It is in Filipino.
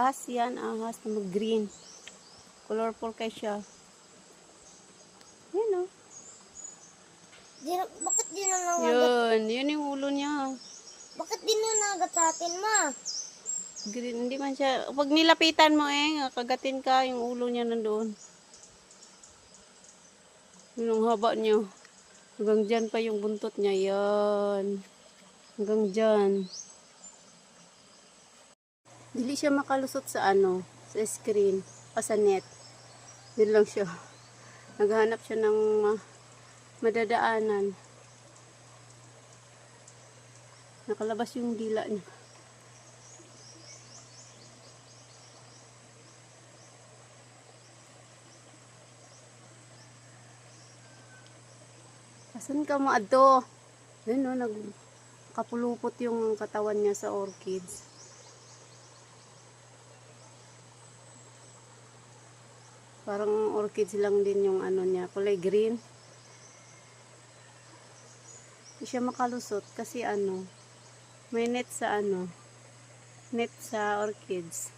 ahas yan, ahas na mag-green. Colorful kay siya. Yan o. Bakit di na nangagat? Yun yung ulo niya. Bakit di na nangagat sa atin, ma? Green, hindi man siya. Pag nilapitan mo kagatin ka, yung ulo niya nandoon. Yun ang haba niya. Hanggang dyan pa yung buntot niya. Yan. Hanggang dyan. Dili siya makalusot sa sa screen. O sa net. Yun lang siya. Naghahanap siya ng madadaanan. Nakalabas yung dila niya. Asan ka mo adto? Yun nagkapulupot yung katawan niya sa orchids. Parang orchids lang din yung niya, kulay green. Hindi siya makalusot kasi may net sa net sa orchids.